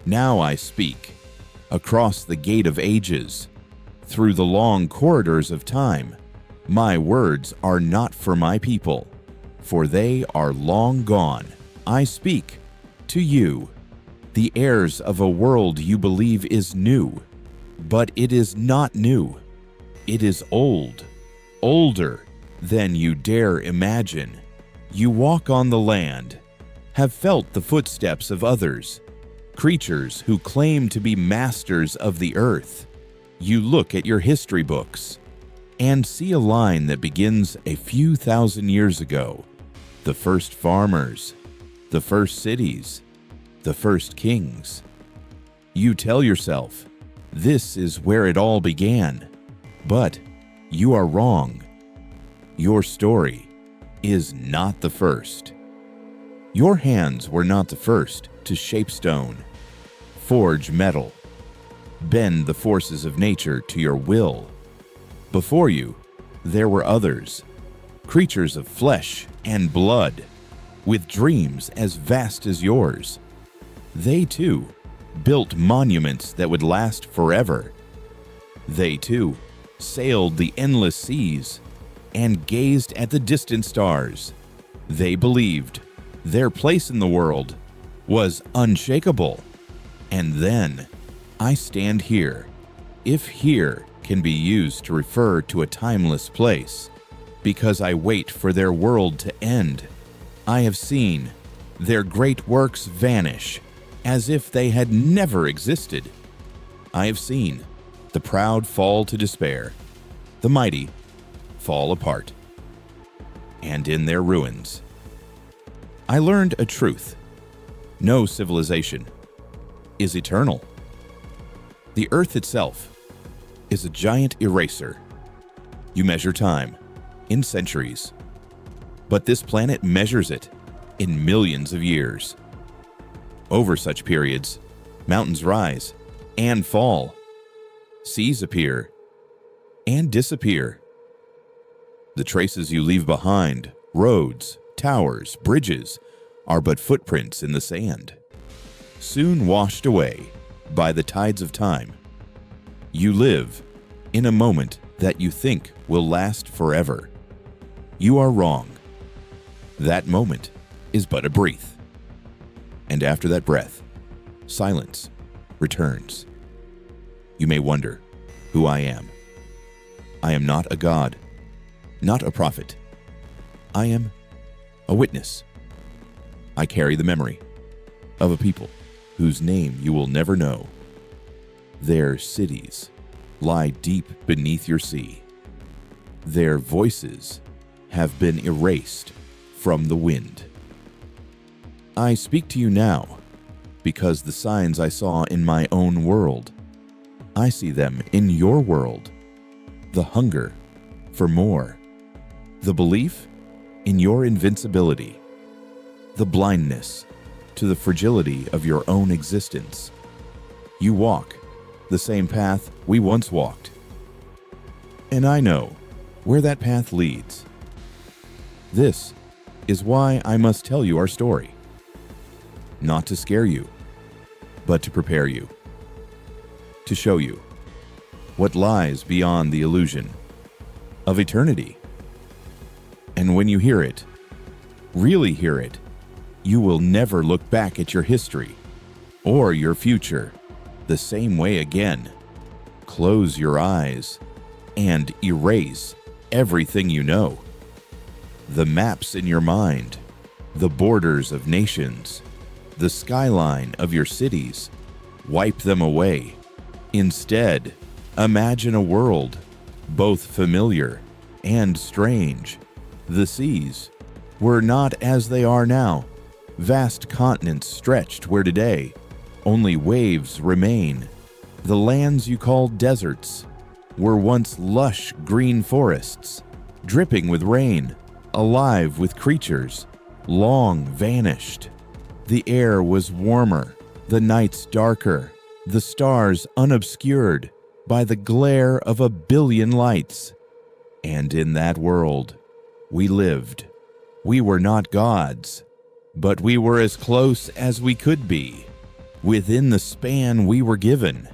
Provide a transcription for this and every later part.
Now I speak, across the gate of ages, through the long corridors of time. My words are not for my people, for they are long gone. I speak to you, the heirs of a world you believe is new, but it is not new. It is old, older than you dare imagine. You walk on the land, have felt the footsteps of others, creatures who claim to be masters of the earth. You look at your history books and see a line that begins a few thousand years ago. The first farmers, the first cities, the first kings. You tell yourself, this is where it all began. But you are wrong. Your story is not the first. Your hands were not the first to shape stone, forge metal, bend the forces of nature to your will. Before you, there were others, creatures of flesh and blood, with dreams as vast as yours. They too built monuments that would last forever. They too sailed the endless seas and gazed at the distant stars. They believed their place in the world was unshakable. And then I stand here, if here can be used to refer to a timeless place, because I wait for their world to end. I have seen their great works vanish as if they had never existed. I have seen the proud fall to despair, the mighty fall apart, and in their ruins, I learned a truth. No civilization is eternal. The earth itself is a giant eraser. You measure time in centuries, but this planet measures it in millions of years. Over such periods, mountains rise and fall, seas appear and disappear. The traces you leave behind, roads, towers, bridges, are but footprints in the sand, soon washed away by the tides of time. You live in a moment that you think will last forever. You are wrong. That moment is but a breath. And after that breath, silence returns. You may wonder who I am. I am not a god, not a prophet. I am a witness. I carry the memory of a people whose name you will never know. Their cities lie deep beneath your sea. Their voices have been erased from the wind. I speak to you now because the signs I saw in my own world, I see them in your world. The hunger for more, the belief in your invincibility, the blindness to the fragility of your own existence. You walk the same path we once walked, and I know where that path leads. This is why I must tell you our story. Not to scare you, but to prepare you, to show you what lies beyond the illusion of eternity. And when you hear it, really hear it, you will never look back at your history or your future the same way again. Close your eyes and erase everything you know. The maps in your mind, the borders of nations, the skyline of your cities, wipe them away. Instead, imagine a world both familiar and strange. The seas were not as they are now, vast continents stretched where today only waves remain. The lands you call deserts were once lush green forests, dripping with rain, alive with creatures long vanished. The air was warmer, the nights darker, the stars unobscured by the glare of a billion lights. And in that world, we lived. We were not gods, but we were as close as we could be. within the span we were given.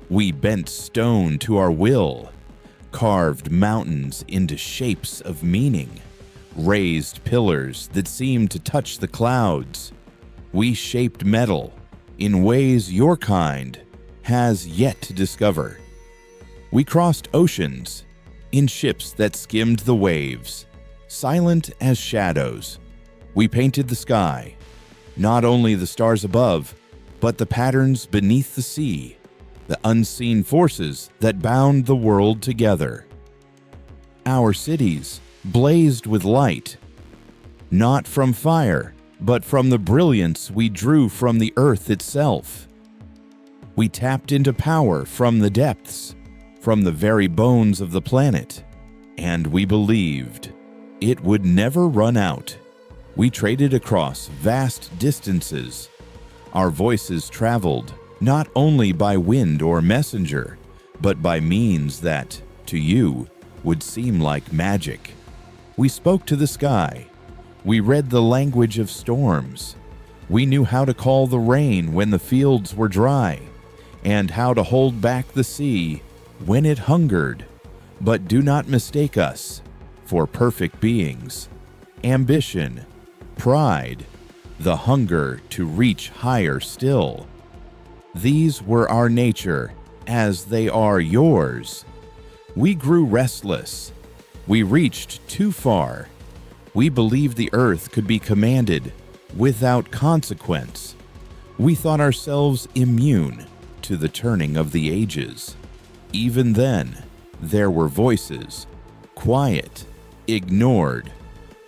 We bent stone to our will, carved mountains into shapes of meaning, raised pillars that seemed to touch the clouds. We shaped metal in ways your kind has yet to discover. We crossed oceans in ships that skimmed the waves, silent as shadows. We painted the sky, not only the stars above, but the patterns beneath the sea, the unseen forces that bound the world together. Our cities blazed with light, not from fire, but from the brilliance we drew from the earth itself. We tapped into power from the depths, from the very bones of the planet, and we believed it would never run out. We traded across vast distances. Our voices traveled not only by wind or messenger, but by means that, to you, would seem like magic. We spoke to the sky. We read the language of storms. We knew how to call the rain when the fields were dry, and how to hold back the sea when it hungered. But do not mistake us for perfect beings. Ambition, pride, the hunger to reach higher still. These were our nature, as they are yours. We grew restless. We reached too far. We believed the earth could be commanded without consequence. We thought ourselves immune to the turning of the ages. Even then, there were voices, quiet, ignored,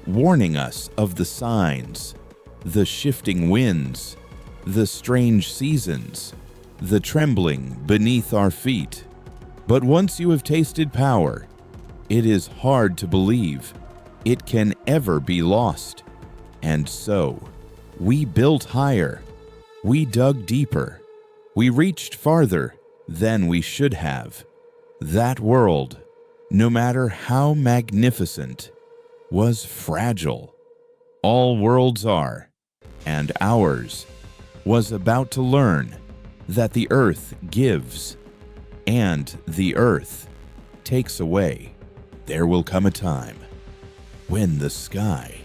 warning us of the signs, the shifting winds, the strange seasons, the trembling beneath our feet. But once you have tasted power, it is hard to believe it can ever be lost. And so, we built higher, we dug deeper, we reached farther than we should have. That world, no matter how magnificent, was fragile. All worlds are, and ours was about to learn that the earth gives and the earth takes away. There will come a time when the sky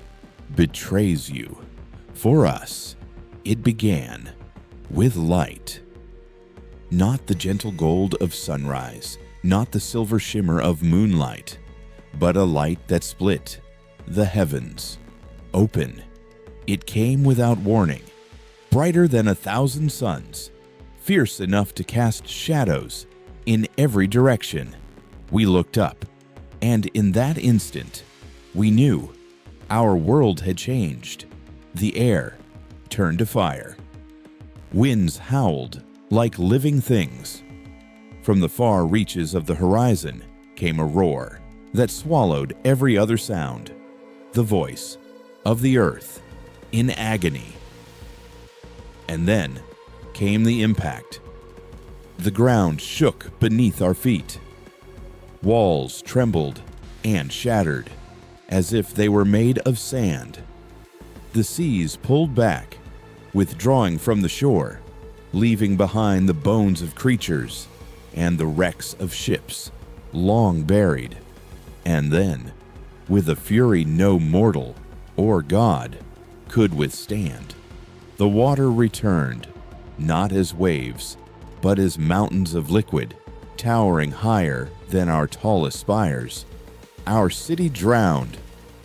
betrays you. For us, it began with light. Not the gentle gold of sunrise, not the silver shimmer of moonlight, but a light that split the heavens open. It came without warning, brighter than 1,000 suns, fierce enough to cast shadows in every direction. We looked up, and in that instant, we knew our world had changed. The air turned to fire. Winds howled like living things. From the far reaches of the horizon came a roar that swallowed every other sound, the voice of the earth in agony. And then came the impact. The ground shook beneath our feet. Walls trembled and shattered as if they were made of sand. The seas pulled back, withdrawing from the shore, leaving behind the bones of creatures and the wrecks of ships long buried. And then, with a fury no mortal or god could withstand, the water returned, not as waves, but as mountains of liquid, towering higher than our tallest spires. Our city drowned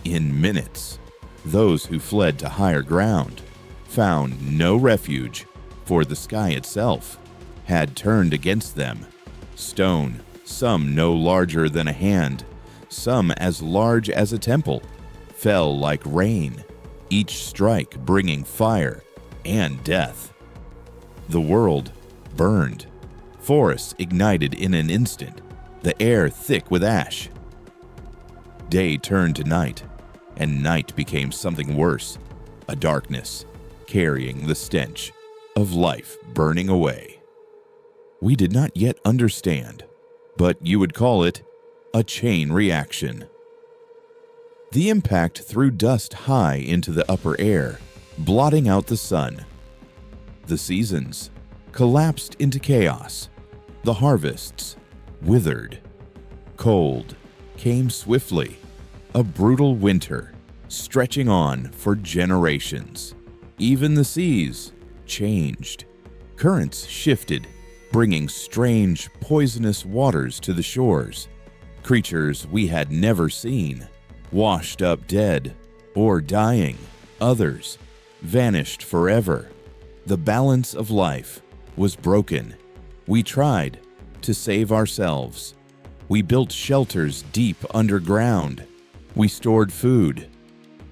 in minutes. Those who fled to higher ground found no refuge, for the sky itself had turned against them. Stone, some no larger than a hand, some as large as a temple, fell like rain, each strike bringing fire and death. The world burned. Forests ignited in an instant, the air thick with ash. Day turned to night, and night became something worse, a darkness carrying the stench of life burning away. We did not yet understand, but you would call it a chain reaction. The impact threw dust high into the upper air, blotting out the sun. The seasons collapsed into chaos. The harvests withered. Cold came swiftly, a brutal winter stretching on for generations. Even the seas changed. Currents shifted, bringing strange, poisonous waters to the shores. Creatures we had never seen washed up dead or dying. Others vanished forever. The balance of life was broken. We tried to save ourselves. We built shelters deep underground. We stored food.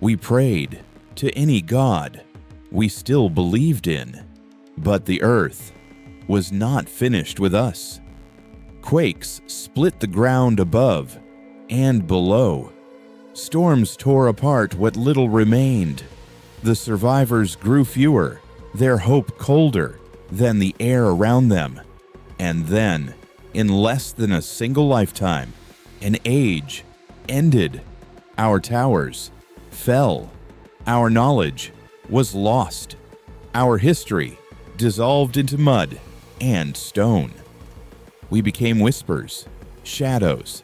We prayed to any god we still believed in. But the earth was not finished with us. Quakes split the ground above and below. Storms tore apart what little remained. The survivors grew fewer, their hope colder than the air around them. And then, in less than a single lifetime, an age ended. Our towers fell. Our knowledge was lost. Our history dissolved into mud and stone. We became whispers, shadows,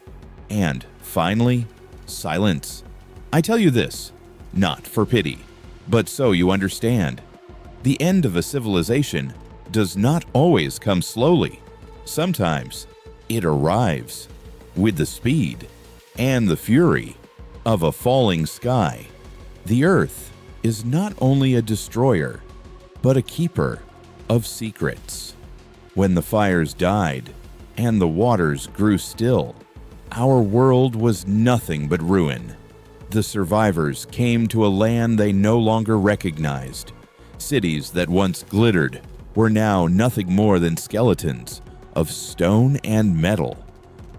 and finally, silence. I tell you this, not for pity, but so you understand. The end of a civilization does not always come slowly. Sometimes it arrives with the speed and the fury of a falling sky. The earth is not only a destroyer, but a keeper of secrets. When the fires died and the waters grew still, our world was nothing but ruin. The survivors came to a land they no longer recognized. Cities that once glittered were now nothing more than skeletons of stone and metal.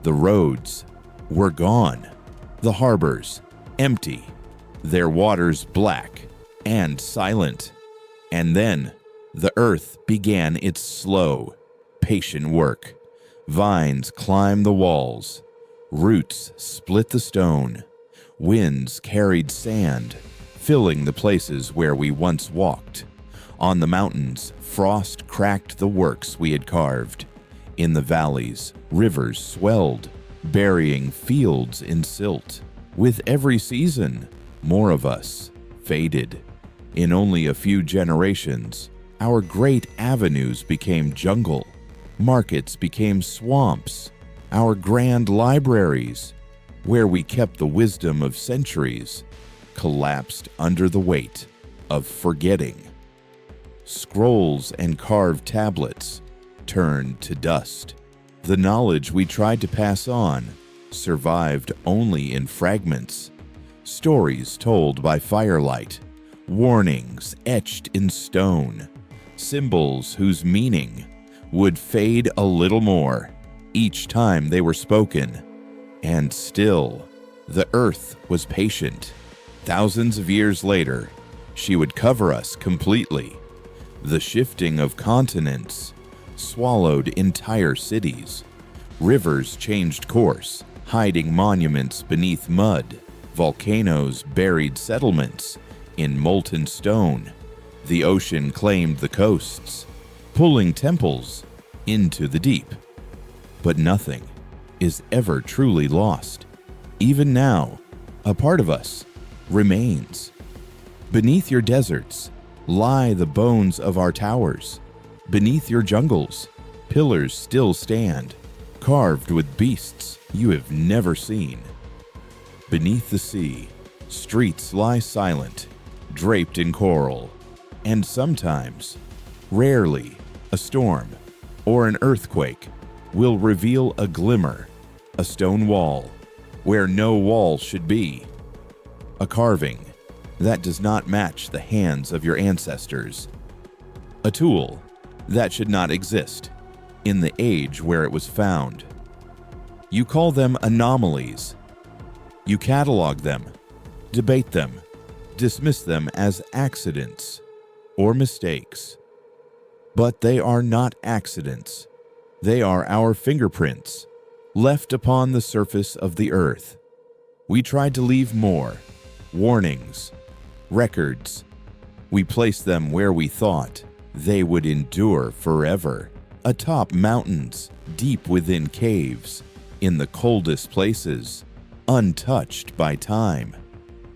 The roads were gone, the harbors empty, their waters black and silent. And then the earth began its slow, patient work. Vines climbed the walls, roots split the stone, winds carried sand, filling the places where we once walked. On the mountains, frost cracked the works we had carved. In the valleys, rivers swelled, burying fields in silt. With every season, more of us faded. In only a few generations, our great avenues became jungle. Markets became swamps. Our grand libraries, where we kept the wisdom of centuries, collapsed under the weight of forgetting. Scrolls and carved tablets turned to dust. The knowledge we tried to pass on survived only in fragments. Stories told by firelight, warnings etched in stone, symbols whose meaning would fade a little more each time they were spoken. And still, the earth was patient. Thousands of years later, she would cover us completely. The shifting of continents swallowed entire cities. Rivers changed course, hiding monuments beneath mud. Volcanoes buried settlements in molten stone. The ocean claimed the coasts, pulling temples into the deep. But nothing is ever truly lost. Even now, a part of us remains. Beneath your deserts lie the bones of our towers. Beneath your jungles, pillars still stand, carved with beasts you have never seen. Beneath the sea, streets lie silent, draped in coral, and sometimes, rarely, a storm or an earthquake will reveal a glimmer, a stone wall where no wall should be, a carving that does not match the hands of your ancestors, a tool that should not exist in the age where it was found. You call them anomalies. You catalog them, debate them, dismiss them as accidents or mistakes. But they are not accidents. They are our fingerprints, left upon the surface of the earth. We tried to leave more, warnings, records. We placed them where we thought They would endure forever, atop mountains, deep within caves, in the coldest places, untouched by time.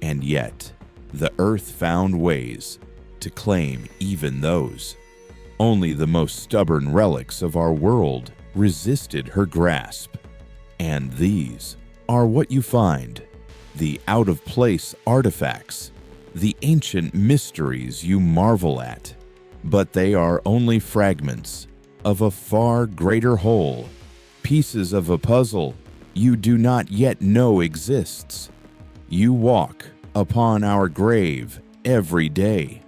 And yet, the earth found ways to claim even those. Only the most stubborn relics of our world resisted her grasp. And these are what you find, the out-of-place artifacts, the ancient mysteries you marvel at. But they are only fragments of a far greater whole, pieces of a puzzle you do not yet know exists. You walk upon our grave every day.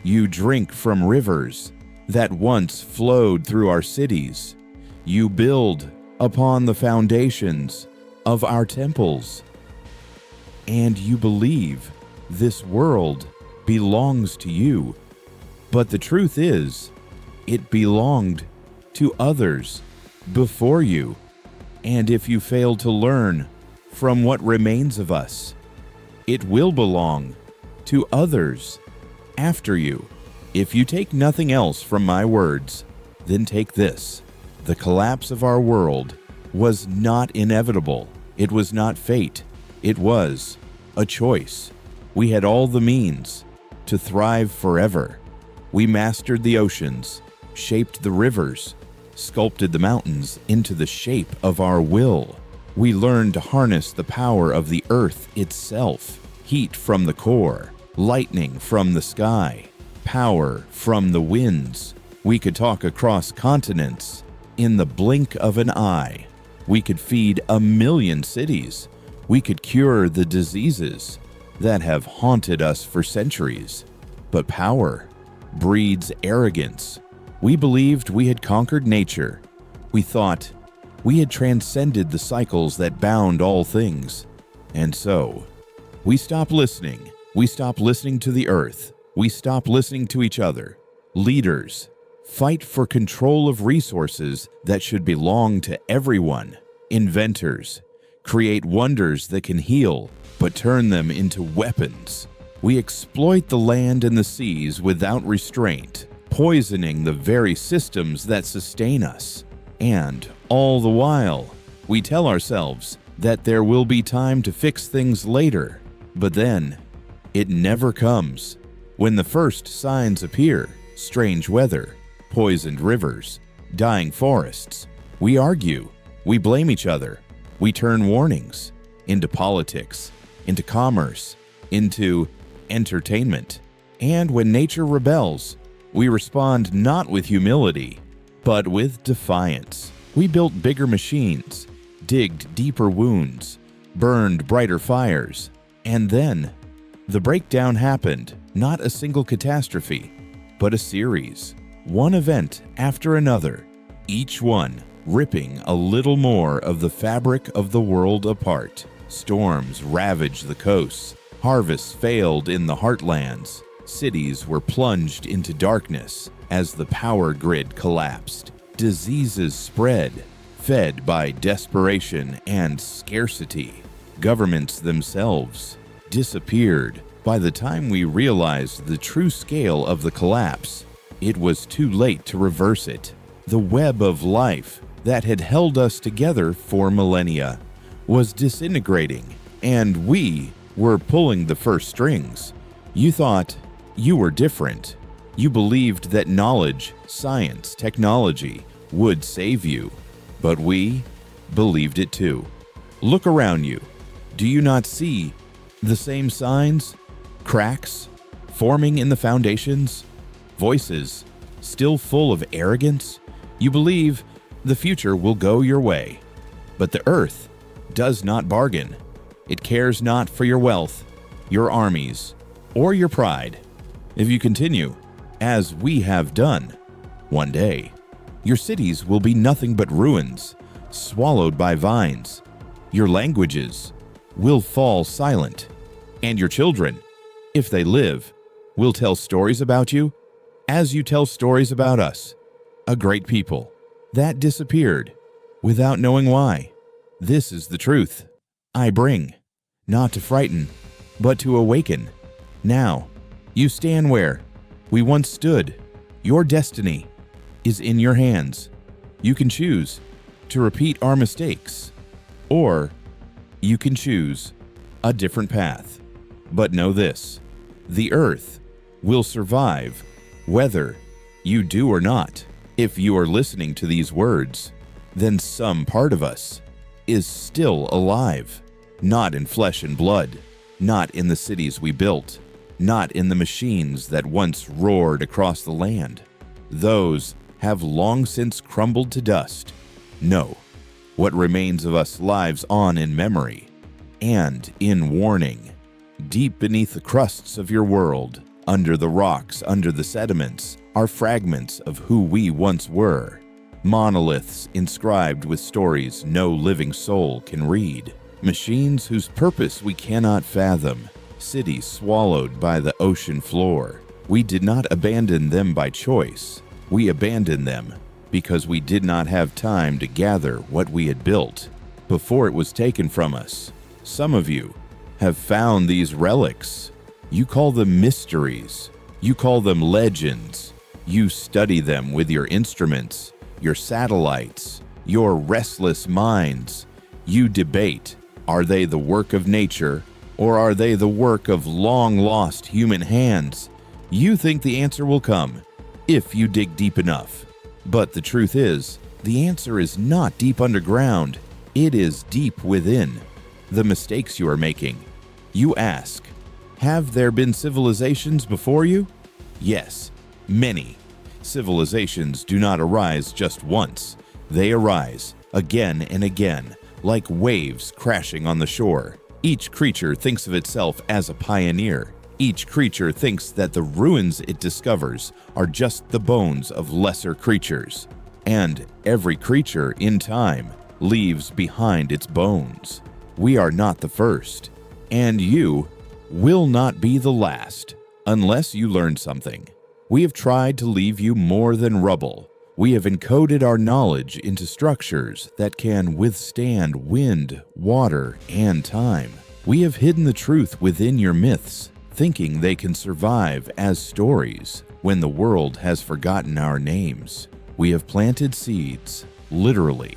You drink from rivers that once flowed through our cities. You build upon the foundations of our temples. And you believe this world belongs to you. But the truth is, it belonged to others before you. And if you fail to learn from what remains of us, it will belong to others after you. If you take nothing else from my words, then take this. The collapse of our world was not inevitable. It was not fate. It was a choice. We had all the means to thrive forever. We mastered the oceans, shaped the rivers, sculpted the mountains into the shape of our will. We learned to harness the power of the earth itself, heat from the core, lightning from the sky, power from the winds. We could talk across continents in the blink of an eye. We could feed 1,000,000 cities. We could cure the diseases that have haunted us for centuries. But power breeds arrogance. We believed we had conquered nature. We thought we had transcended the cycles that bound all things. And so, we stopped listening. We stopped listening to the earth. We stopped listening to each other. Leaders fight for control of resources that should belong to everyone. Inventors create wonders that can heal, but turn them into weapons. We exploit the land and the seas without restraint, poisoning the very systems that sustain us. And all the while, we tell ourselves that there will be time to fix things later. But then, it never comes. When the first signs appear, strange weather, poisoned rivers, dying forests, we argue, we blame each other, we turn warnings into politics, into commerce, into entertainment. And when nature rebels, we respond not with humility, but with defiance. We built bigger machines, digged deeper wounds, burned brighter fires, and then the breakdown happened. Not a single catastrophe, but a series. One event after another, each one ripping a little more of the fabric of the world apart. Storms ravaged the coasts. Harvests failed in the heartlands. Cities were plunged into darkness as the power grid collapsed. Diseases spread, fed by desperation and scarcity. Governments themselves disappeared. By the time we realized the true scale of the collapse, it was too late to reverse it. The web of life that had held us together for millennia was disintegrating, and we were pulling the first strings. You thought you were different. You believed that knowledge, science, technology would save you. But we believed it too. Look around you. Do you not see the same signs? Cracks forming in the foundations? Voices still full of arrogance? You believe the future will go your way. But the earth does not bargain. It cares not for your wealth, your armies, or your pride. If you continue, as we have done, one day, your cities will be nothing but ruins, swallowed by vines. Your languages will fall silent, and your children, if they live, will tell stories about you as you tell stories about us, a great people that disappeared without knowing why. This is the truth I bring, not to frighten, but to awaken. Now, you stand where we once stood. Your destiny is in your hands. You can choose to repeat our mistakes, or you can choose a different path. But know this, the Earth will survive whether you do or not. If you are listening to these words, then some part of us is still alive, not in flesh and blood, not in the cities we built, not in the machines that once roared across the land. Those have long since crumbled to dust. No, what remains of us lives on in memory and in warning. Deep beneath the crusts of your world, under the rocks, under the sediments, are fragments of who we once were. Monoliths inscribed with stories no living soul can read. Machines whose purpose we cannot fathom. Cities swallowed by the ocean floor. We did not abandon them by choice. We abandoned them because we did not have time to gather what we had built before it was taken from us. Some of you have found these relics. You call them mysteries. You call them legends. You study them with your instruments, your satellites, your restless minds. You debate, are they the work of nature, or are they the work of long-lost human hands? You think the answer will come if you dig deep enough. But the truth is, the answer is not deep underground. It is deep within. The mistakes you are making. You ask, have there been civilizations before you? Yes, many. Civilizations do not arise just once. They arise again and again, like waves crashing on the shore. Each creature thinks of itself as a pioneer. Each creature thinks that the ruins it discovers are just the bones of lesser creatures. And every creature in time leaves behind its bones. We are not the first, and you will not be the last unless you learn something. We have tried to leave you more than rubble. We have encoded our knowledge into structures that can withstand wind, water, and time. We have hidden the truth within your myths, thinking they can survive as stories when the world has forgotten our names. We have planted seeds, literally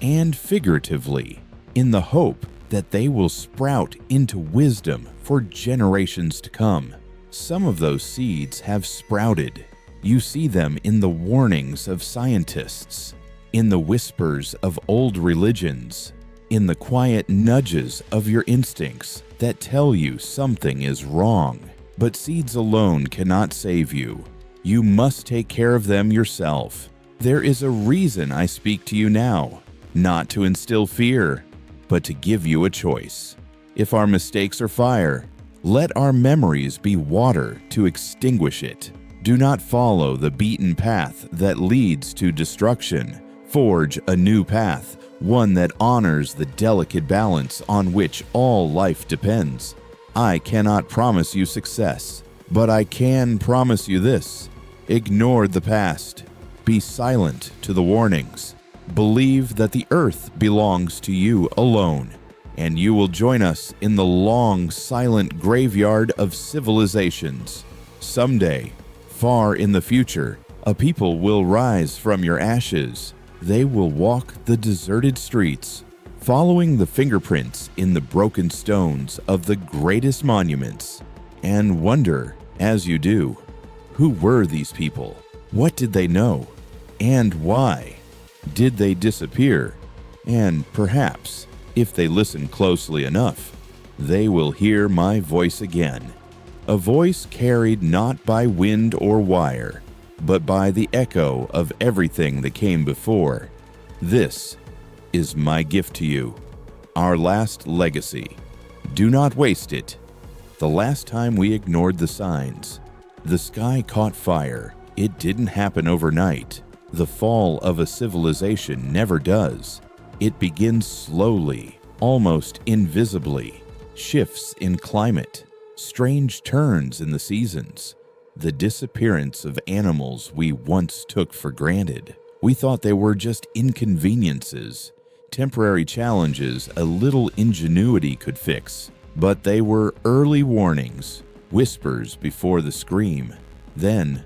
and figuratively, in the hope that they will sprout into wisdom for generations to come. Some of those seeds have sprouted. You see them in the warnings of scientists, in the whispers of old religions, in the quiet nudges of your instincts that tell you something is wrong. But seeds alone cannot save you. You must take care of them yourself. There is a reason I speak to you now, not to instill fear, but to give you a choice. If our mistakes are fire, let our memories be water to extinguish it. Do not follow the beaten path that leads to destruction. Forge a new path, one that honors the delicate balance on which all life depends. I cannot promise you success, but I can promise you this. Ignore the past. Be silent to the warnings. Believe that the earth belongs to you alone, and you will join us in the long, silent graveyard of civilizations. Someday, far in the future, a people will rise from your ashes. They will walk the deserted streets, following the fingerprints in the broken stones of the greatest monuments, and wonder, as you do, who were these people? What did they know? And why? Did they disappear? And perhaps, if they listen closely enough, they will hear my voice again. A voice carried not by wind or wire, but by the echo of everything that came before. This is my gift to you, our last legacy. Do not waste it. The last time we ignored the signs, the sky caught fire. It didn't happen overnight. The fall of a civilization never does. It begins slowly, almost invisibly. Shifts in climate, strange turns in the seasons, the disappearance of animals we once took for granted. We thought they were just inconveniences, temporary challenges a little ingenuity could fix. But they were early warnings, whispers before the scream. Then,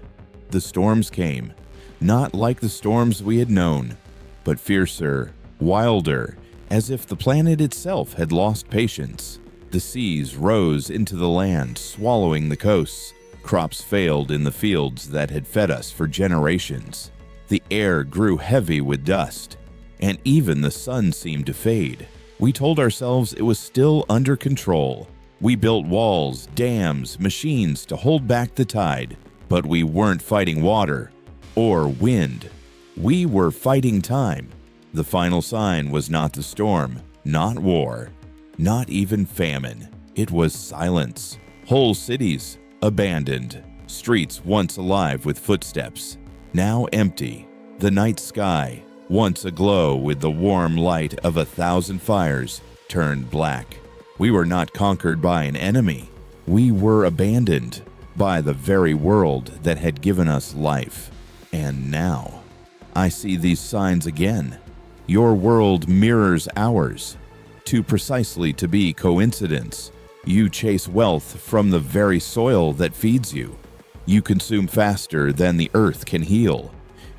the storms came, not like the storms we had known, but fiercer, wilder, as if the planet itself had lost patience. The seas rose into the land, swallowing the coasts. Crops failed in the fields that had fed us for generations. The air grew heavy with dust, and even the sun seemed to fade. We told ourselves it was still under control. We built walls, dams, machines to hold back the tide, but we weren't fighting water or wind. We were fighting time. The final sign was not the storm, not war, not even famine. It was silence. Whole cities abandoned, streets once alive with footsteps, now empty. The night sky, once aglow with the warm light of 1,000 fires, turned black. We were not conquered by an enemy. We were abandoned by the very world that had given us life. And now, I see these signs again. Your world mirrors ours, too precisely to be coincidence. You chase wealth from the very soil that feeds you. You consume faster than the earth can heal.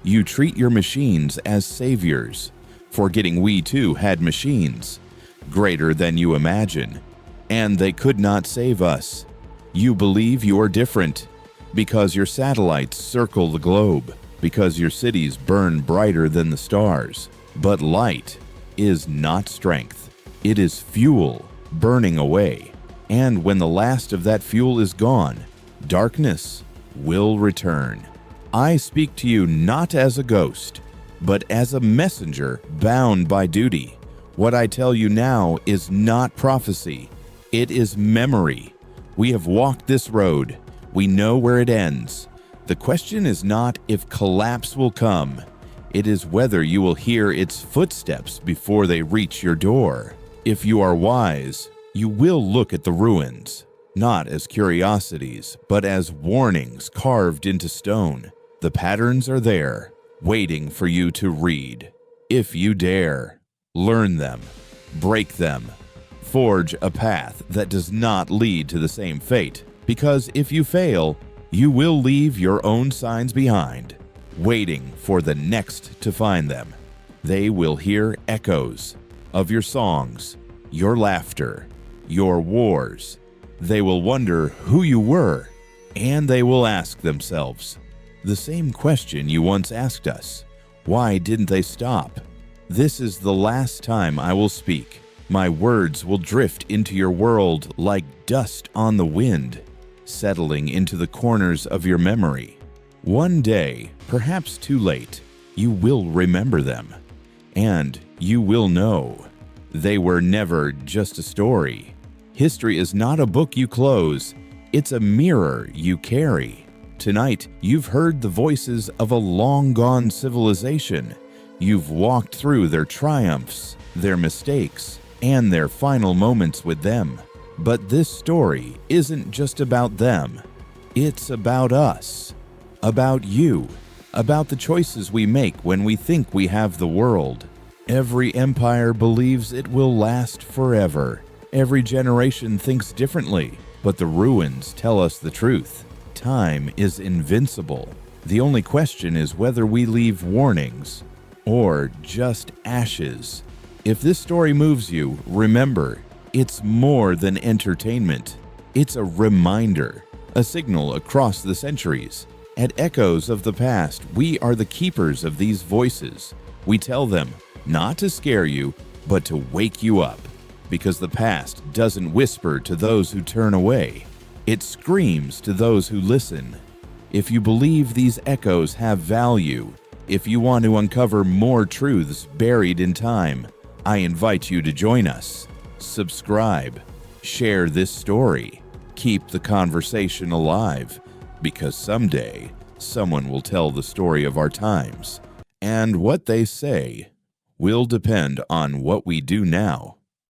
You treat your machines as saviors, forgetting we too had machines, greater than you imagine, and they could not save us. You believe you are different because your satellites circle the globe, because your cities burn brighter than the stars. But light is not strength. It is fuel burning away. And when the last of that fuel is gone, darkness will return. I speak to you not as a ghost, but as a messenger bound by duty. What I tell you now is not prophecy. It is memory. We have walked this road. We know where it ends. The question is not if collapse will come. It is whether you will hear its footsteps before they reach your door. If you are wise, you will look at the ruins, not as curiosities, but as warnings carved into stone. The patterns are there, waiting for you to read. If you dare, learn them, break them, forge a path that does not lead to the same fate. Because if you fail, you will leave your own signs behind, waiting for the next to find them. They will hear echoes of your songs, your laughter, your wars. They will wonder who you were, and they will ask themselves the same question you once asked us. Why didn't they stop? This is the last time I will speak. My words will drift into your world like dust on the wind, settling into the corners of your memory. One day, perhaps too late, you will remember them, and you will know they were never just a story. History is not a book you close, it's a mirror you carry. Tonight, you've heard the voices of a long-gone civilization. You've walked through their triumphs, their mistakes, and their final moments with them. But this story isn't just about them. It's about us, about you, about the choices we make when we think we have the world. Every empire believes it will last forever. Every generation thinks differently, but the ruins tell us the truth. Time is invincible. The only question is whether we leave warnings or just ashes. If this story moves you, remember, it's more than entertainment. It's a reminder, a signal across the centuries. At Echoes of the Past, we are the keepers of these voices. We tell them not to scare you, but to wake you up. Because the past doesn't whisper to those who turn away. It screams to those who listen. If you believe these echoes have value, if you want to uncover more truths buried in time, I invite you to join us. Subscribe, share this story, keep the conversation alive, because someday someone will tell the story of our times, and what they say will depend on what we do now.